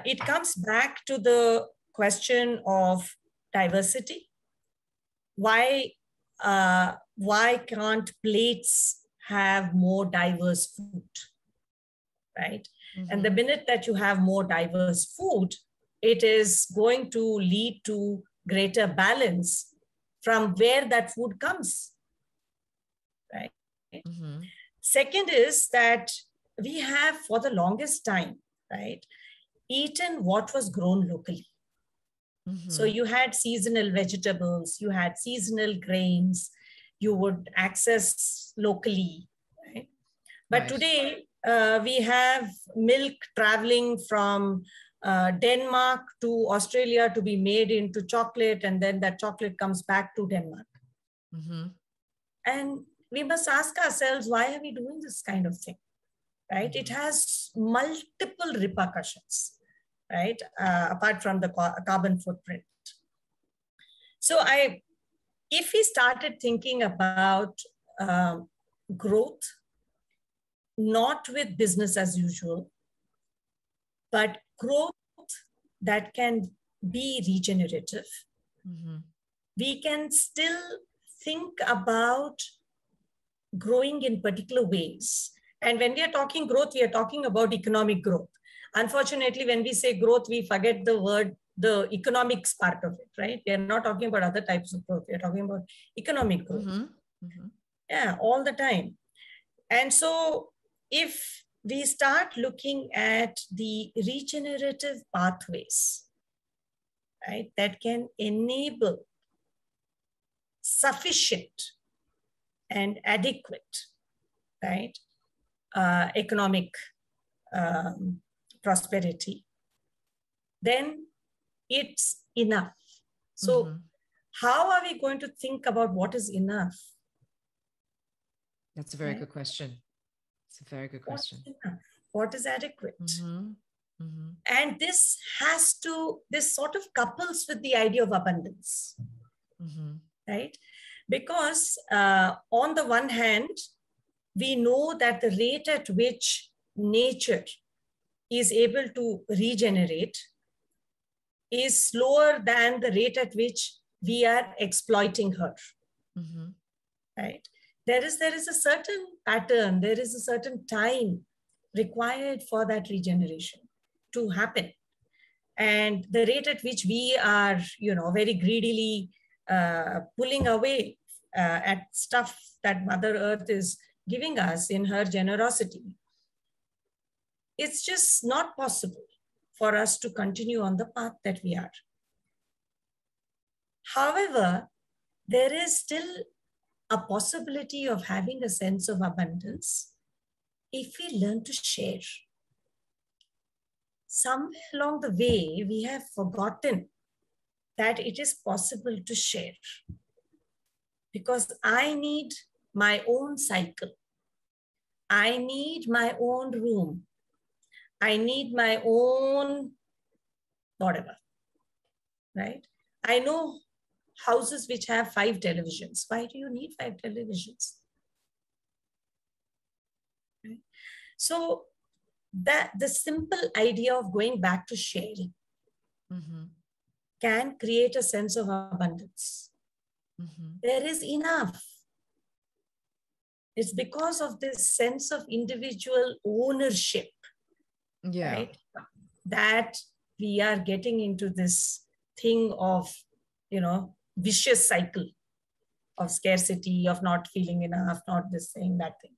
It comes back to the question of diversity. Why can't plates have more diverse food, right? And the minute that you have more diverse food, it is going to lead to greater balance from where that food comes, right? Second is that we have, for the longest time, right, eaten what was grown locally. So you had seasonal vegetables, you had seasonal grains, you would access locally, right? But today, we have milk traveling from Denmark to Australia to be made into chocolate, and then that chocolate comes back to Denmark. And we must ask ourselves, why are we doing this kind of thing, right? It has multiple repercussions, right? Apart from the carbon footprint. So if we started thinking about growth, not with business as usual, but growth that can be regenerative, we can still think about growing in particular ways. And when we are talking growth, we are talking about economic growth. Unfortunately, when we say growth, we forget the economics part of it, right? We are not talking about other types of growth. We are talking about economic growth. Yeah, all the time. And so if we start looking at the regenerative pathways, right, that can enable sufficient and adequate, right, economic prosperity, then it's enough. So how are we going to think about what is enough? That's a very good question. It's a very good question. What is adequate? And this sort of couples with the idea of abundance, right? Because on the one hand, we know that the rate at which nature is able to regenerate is slower than the rate at which we are exploiting her, right? There is a certain pattern, there is a certain time required for that regeneration to happen. And the rate at which we are, very greedily pulling away at stuff that Mother Earth is giving us in her generosity, it's just not possible for us to continue on the path that we are. However, there is still a possibility of having a sense of abundance if we learn to share. somewhere along the way, we have forgotten that it is possible to share. Because I need my own cycle. I need my own room. I need my own whatever, right? I know houses which have 5 televisions. Why do you need 5 televisions? Right? So that the simple idea of going back to sharing can create a sense of abundance. There is enough. It's because of this sense of individual ownership, right? That we are getting into this thing of, vicious cycle of scarcity, of not feeling enough, not this thing, that thing.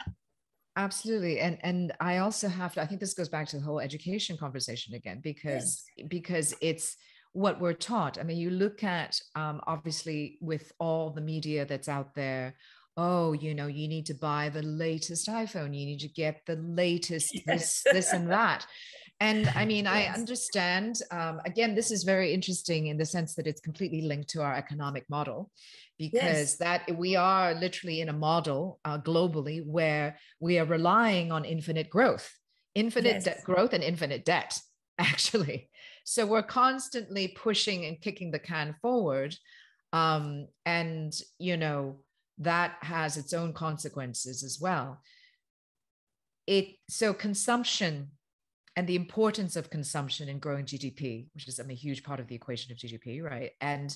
Absolutely. And I also have to, I think this goes back to the whole education conversation again, because it's what we're taught. I mean, you look at, obviously with all the media that's out there, oh, you need to buy the latest iPhone, you need to get the latest this and that. And I mean, I understand, again, this is very interesting in the sense that it's completely linked to our economic model, because that we are literally in a model globally where we are relying on infinite growth, growth and infinite debt, actually. So we're constantly pushing and kicking the can forward. And, that has its own consequences as well. So consumption and the importance of consumption in growing GDP, which is a huge part of the equation of GDP, right? And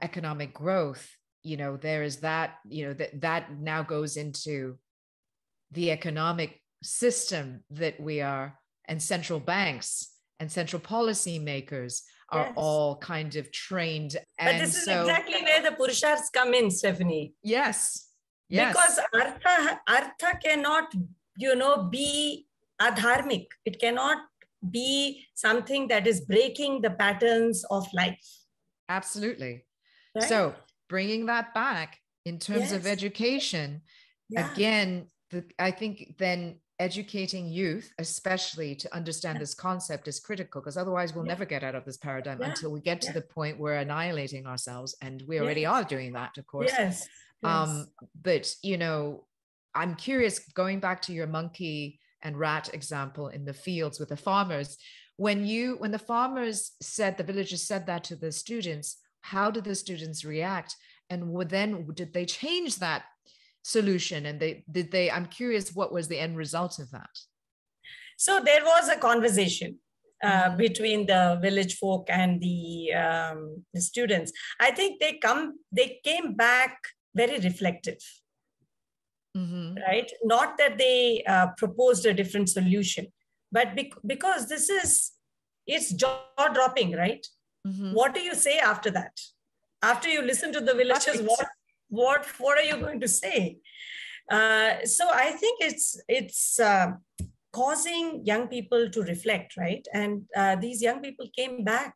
economic growth, there is that, that now goes into the economic system that we are, and central banks and central policy makers are all kind of trained. But this is exactly where the Pusharts come in, Stephanie. Yes. Because artha cannot, be adharmic. It cannot be something that is breaking the patterns of life. Absolutely. Right? So bringing that back in terms of education, again, I think then educating youth, especially to understand this concept, is critical, because otherwise we'll never get out of this paradigm until we get to the point where we're annihilating ourselves. And we already are doing that, of course. But, I'm curious, going back to your monkey and rat example in the fields with the farmers, when the farmers said, the villagers said that to the students, how did the students react? And then did they change that solution? And I'm curious, what was the end result of that? So there was a conversation between the village folk and the students. I think they came back very reflective, right? Not that they proposed a different solution, but because it's jaw-dropping, right? What do you say after that? After you listen to the villagers, what are you going to say? So I think it's causing young people to reflect, right? And these young people came back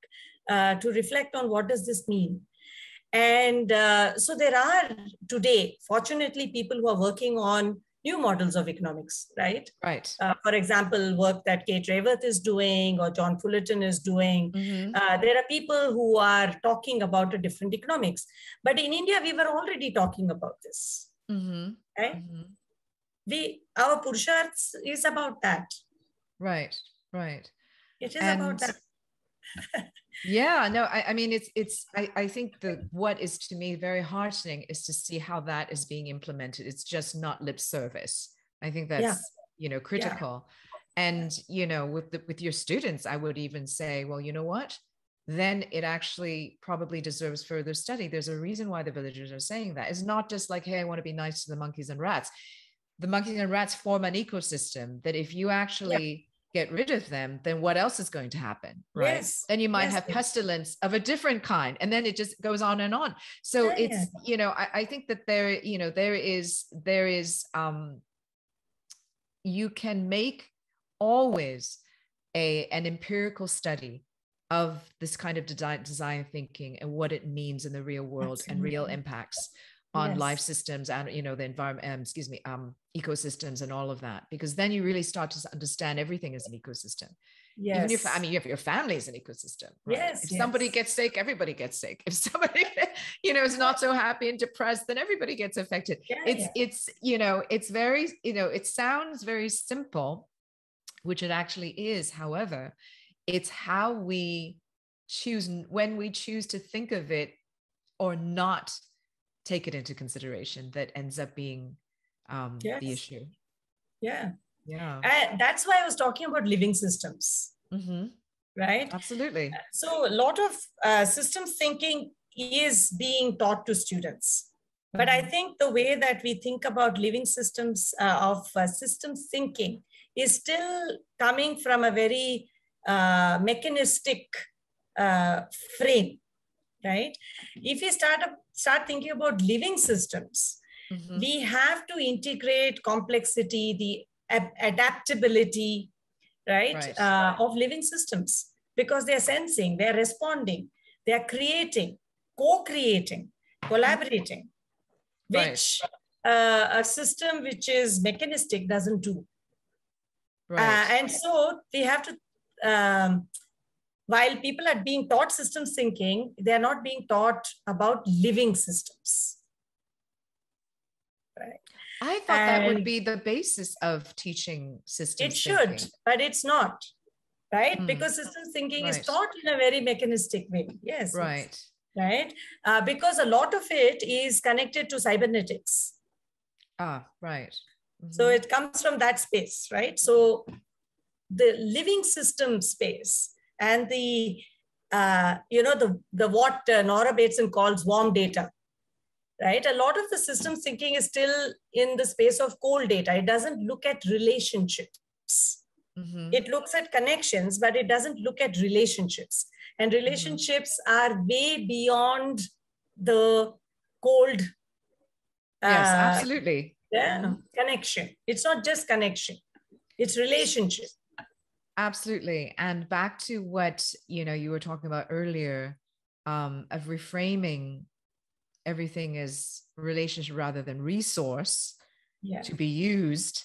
to reflect on what does this mean. And so there are today, fortunately, people who are working on new models of economics, right? Right. For example, work that Kate Raworth is doing or John Fullerton is doing. There are people who are talking about a different economics. But in India, we were already talking about this, right? Our Pusharts is about that. Right. It is about that. Yeah, no, I mean, I think what is to me very heartening is to see how that is being implemented. It's just not lip service. I think that's, critical. And, with your students, I would even say, well, you know what? Then it actually probably deserves further study. There's a reason why the villagers are saying that. It's not just like, hey, I want to be nice to the monkeys and rats. The monkeys and rats form an ecosystem that if you actually get rid of them, then what else is going to happen, right? Then you might have pestilence of a different kind, and then it just goes on and on. So it's, I think that there is you can make always an empirical study of this kind of design thinking and what it means in the real world and real impacts on life systems and, the environment, ecosystems and all of that, because then you really start to understand everything as an ecosystem. Even Yes. if, I mean, your family is an ecosystem, right? Yes, If yes. somebody gets sick, everybody gets sick. If somebody, is not so happy and depressed, then everybody gets affected. Yeah, It's, it's very, it sounds very simple, which it actually is. However, it's how we choose, when we choose to think of it or not take it into consideration, that ends up being yes. the issue. Yeah. Yeah. And that's why I was talking about living systems. Mm-hmm. Right? Absolutely. So a lot of systems thinking is being taught to students. But I think the way that we think about living systems of systems thinking is still coming from a very mechanistic frame, right? If we start thinking about living systems, we have to integrate complexity, the adaptability, right. Of living systems, because they're sensing, they're responding, they're creating, co-creating, collaborating, which a system which is mechanistic doesn't do. And so we have to, while people are being taught systems thinking, they're not being taught about living systems. Right. I thought that would be the basis of teaching systems thinking. It should, but it's not, right? Because systems thinking is taught in a very mechanistic way. Yes. Right. Right. Because a lot of it is connected to cybernetics. Right. So it comes from that space, right? So the living system space and the, what Nora Bateson calls warm data, right? A lot of the systems thinking is still in the space of cold data. It doesn't look at relationships. It looks at connections, but it doesn't look at relationships. And relationships are way beyond the cold. Yes, absolutely. Yeah, connection. It's not just connection. It's relationship. Absolutely. And back to what, you were talking about earlier, of reframing everything as relationship rather than resource to be used,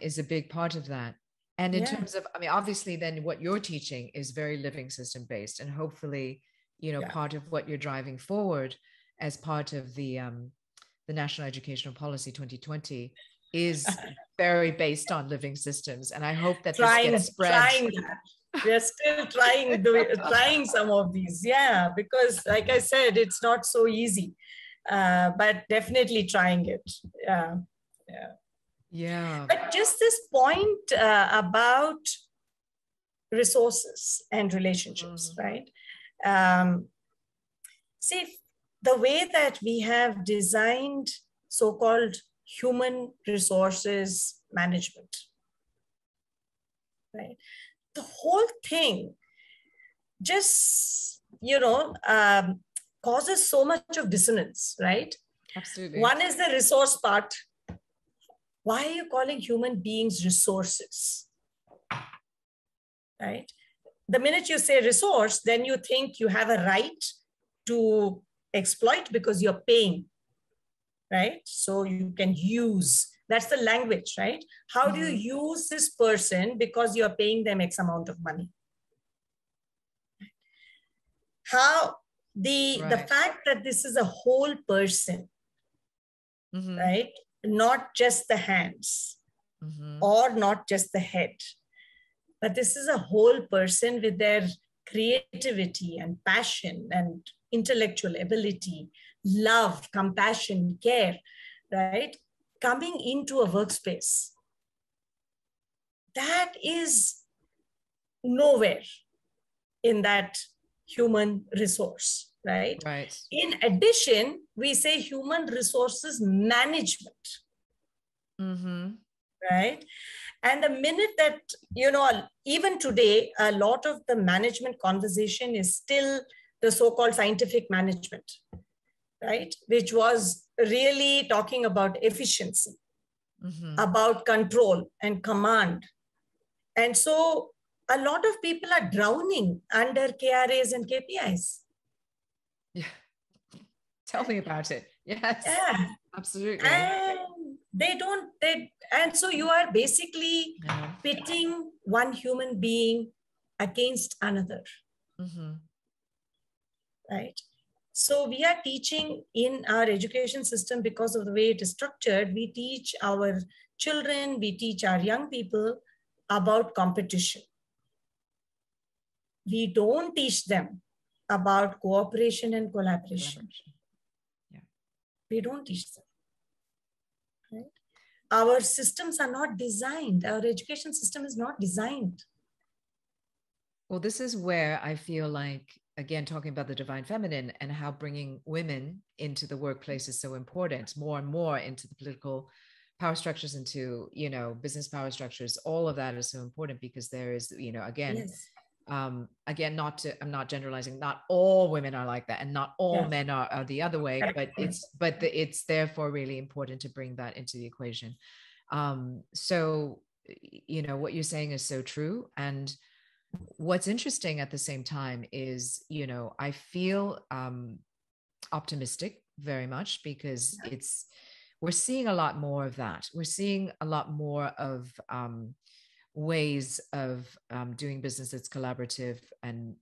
is a big part of that. And in terms of, obviously then what you're teaching is very living system based, and hopefully, part of what you're driving forward as part of the National Educational Policy 2020 is very based on living systems. And I hope that this gets spread. We're still trying some of these. Yeah, because like I said, it's not so easy, but definitely trying it. Yeah. But just this point about resources and relationships, right? See, the way that we have designed so-called human resources management, right? The whole thing just, causes so much of dissonance, right? Absolutely. One is the resource part. Why are you calling human beings resources? Right? The minute you say resource, then you think you have a right to exploit because you're paying, right? So you can use, that's the language, right? How do you use this person because you're paying them X amount of money? How the fact that this is a whole person, right? Not just the hands or not just the head, but this is a whole person with their creativity and passion and intellectual ability, love, compassion, care, right? Coming into a workspace. That is nowhere in that human resource, right? In addition, we say human resources management, right? And the minute that, even today, a lot of the management conversation is still the so-called scientific management, right? Which was really talking about efficiency, about control and command. And so a lot of people are drowning under KRAs and KPIs. Yeah. Tell me about it. Yes. Yeah. Absolutely. And and so you are basically pitting one human being against another. Mm-hmm. Right. So we are teaching in our education system, because of the way it is structured, we teach our children, we teach our young people about competition. We don't teach them about cooperation and collaboration. Yeah. We don't teach them. Right? Our systems are not designed. Our education system is not designed. Well, this is where I feel like, again, talking about the divine feminine and how bringing women into the workplace is so important, more and more into the political power structures, into, business power structures. All of that is so important because there is, again, Yes. I'm not generalizing, not all women are like that and not all men are the other way, but it's therefore really important to bring that into the equation. So, what you're saying is so true. And what's interesting at the same time is, I feel optimistic very much because we're seeing a lot more of that. We're seeing a lot more of ways of doing business that's collaborative and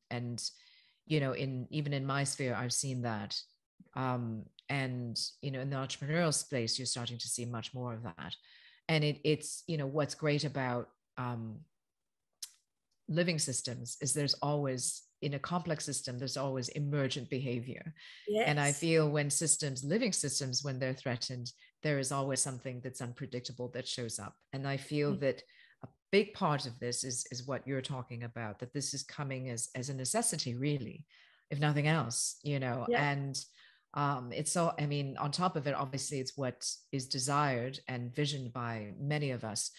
even in my sphere, I've seen that. And in the entrepreneurial space, you're starting to see much more of that. And it's what's great about living systems is there's always, in a complex system, there's always emergent behavior. Yes. And I feel when living systems, when they're threatened, there is always something that's unpredictable that shows up. And I feel that a big part of this is what you're talking about, that this is coming as a necessity, really, if nothing else, and it's so, on top of it, obviously it's what is desired and visioned by many of us.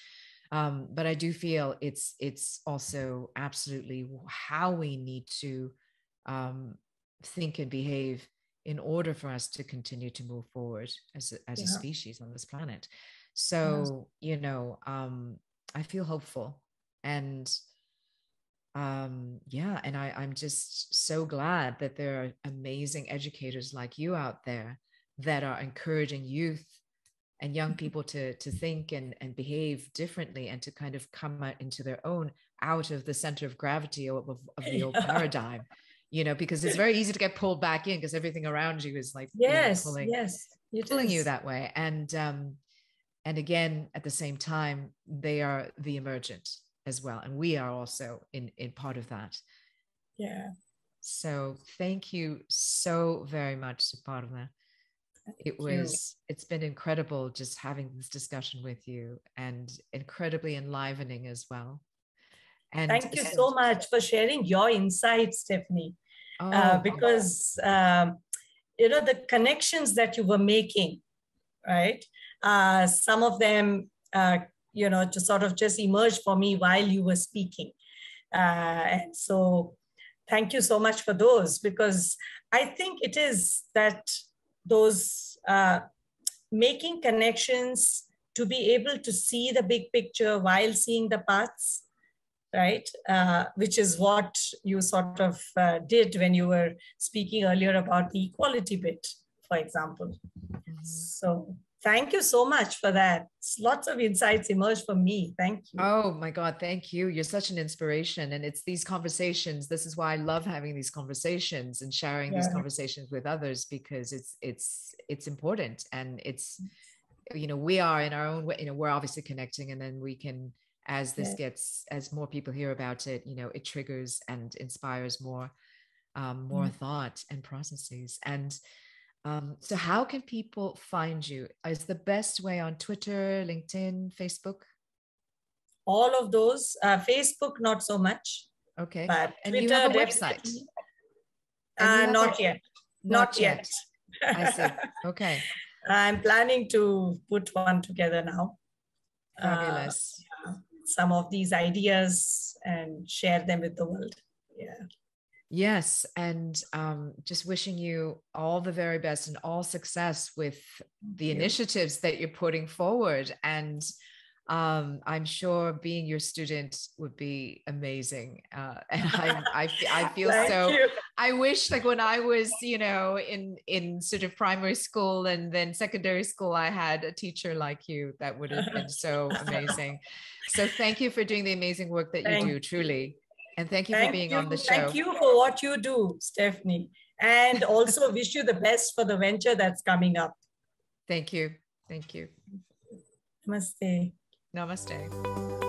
But I do feel it's also absolutely how we need to think and behave in order for us to continue to move forward as a species on this planet. So, I feel hopeful, and and I'm just so glad that there are amazing educators like you out there that are encouraging youth and young people to think and behave differently, and to kind of come out into their own, out of the center of gravity of the old paradigm, because it's very easy to get pulled back in because everything around you is like pulling you that way. And again, at the same time, they are the emergent as well. And we are also in part of that. Yeah. So thank you so very much, Suparna. It's been incredible just having this discussion with you, and incredibly enlivening as well. And thank you so much for sharing your insights, Stephanie. Because the connections that you were making, right? Some of them, to sort of just emerge for me while you were speaking. And so thank you so much for those, because I think it is that those making connections to be able to see the big picture while seeing the parts, right? Which is what you sort of did when you were speaking earlier about the equality bit, for example. Mm-hmm. So thank you so much for that. Lots of insights emerged from me. Thank you. Oh my God, thank you. You're such an inspiration. And it's these conversations. This is why I love having these conversations and sharing these conversations with others, because it's important. And it's, we are in our own way, we're obviously connecting, and then we can, as this gets, as more people hear about it, it triggers and inspires more thought and processes. And so how can people find you? Is the best way on Twitter, LinkedIn, Facebook? All of those. Facebook, not so much. Okay. But and Twitter, you have a website? Not yet. Not yet. I see. Okay. I'm planning to put one together now. Fabulous. Some of these ideas and share them with the world. Yeah. Yes. And just wishing you all the very best and all success with the initiatives that you're putting forward. And I'm sure being your student would be amazing. And I feel so, I wish, like when I was, in sort of primary school and then secondary school, I had a teacher like you. That would have been so amazing. So thank you for doing the amazing work that you do, truly. And thank you for being on the show. Thank you for what you do, Stephanie. And also wish you the best for the venture that's coming up. Thank you. Thank you. Namaste. Namaste.